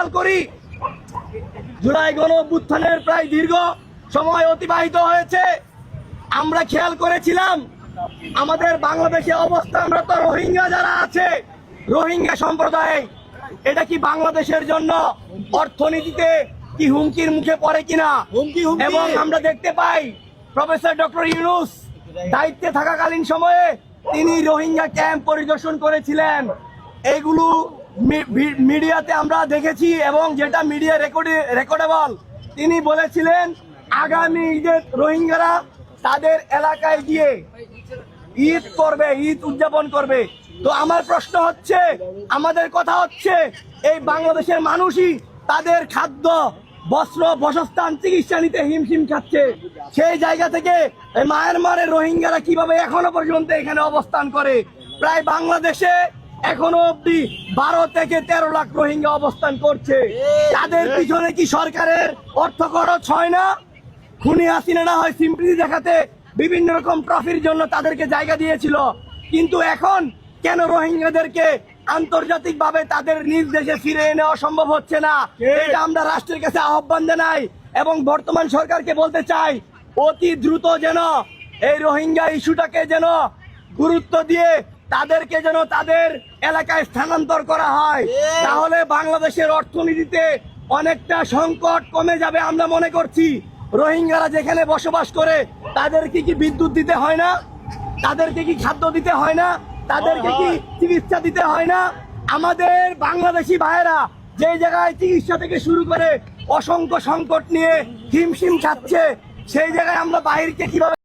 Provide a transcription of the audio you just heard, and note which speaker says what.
Speaker 1: খেয়াল করি, জুলাই গণঅভ্যুত্থানের প্রায় দীর্ঘ সময় অতিবাহিত হয়েছে। আমরা খেয়াল করেছিলাম আমাদের বাংলাদেশে অবস্থানরত রোহিঙ্গা যারা আছে, রোহিঙ্গা সম্প্রদায়, এটা কি বাংলাদেশের জন্য অর্থনীতিতে কি হুমকির মুখে পড়ে কিনা। এবং আমরা দেখতে পাই প্রফেসর ডক্টর ইউনূস দায়িত্বে থাকাকালীন সময়ে তিনি রোহিঙ্গা ক্যাম্প পরিদর্শন করেছিলেন। এগুলো মিডিয়াতে আমরা দেখেছি এবং যেটা মিডিয়া রেকর্ডেবল, তিনি বলেছিলেন আগামী ঈদে রোহিঙ্গারা তাদের এলাকায় গিয়ে ঈদ করবে, ঈদ উদযাপন করবে। তো আমার প্রশ্ন হচ্ছে, আমাদের কথা হচ্ছে, এই বাংলাদেশের মানুষই তাদের খাদ্য, বস্ত্র, বাসস্থান, চিকিৎসা নিতে হিমশিম খাচ্ছে। সেই জায়গা থেকে মায়ানমারের রোহিঙ্গারা কিভাবে এখনো পর্যন্ত এখানে অবস্থান করে? প্রায় বাংলাদেশে এখনো অব্দি 12 থেকে 13 লাখ রোহিঙ্গা অবস্থান করছে। তাদের পিছনে কি সরকারের অর্থ খরচ হয় না? খুনি হাসিনা হয় সিম্পলি দেখাতে বিভিন্ন রকম ট্রফির জন্য তাদেরকে জায়গা দিয়েছিল, কিন্তু এখন কেন রোহিঙ্গাদেরকে আন্তর্জাতিকভাবে তাদের নিজ দেশে ফিরে নেওয়া সম্ভব হচ্ছে না? এটা আমরা রাষ্ট্রের কাছে আহ্বান জানাই এবং বর্তমান সরকারকে বলতে চাই, অতি দ্রুত যেন এই রোহিঙ্গা ইস্যুটাকে যেন গুরুত্ব দিয়ে তাদেরকে যেন তাদের এলাকায় স্থানান্তর করা হয়। তাহলে বাংলাদেশের অর্থনীতিতে অনেকটা সংকট কমে যাবে আমরা মনে করছি। রোহিঙ্গারা যেখানে বসবাস করে তাদেরকে কি বিদ্যুৎ দিতে হয় না? তাদেরকে কি খাদ্য দিতে হয় না? তাদেরকে কি চিকিৎসা দিতে হয় না? আমাদের বাংলাদেশি ভাইয়েরা যে জায়গায় চিকিৎসা থেকে শুরু করে অসংখ্য সংকট নিয়ে হিমশিম খাচ্ছে, সেই জায়গায় আমরা বাহিরকে কিভাবে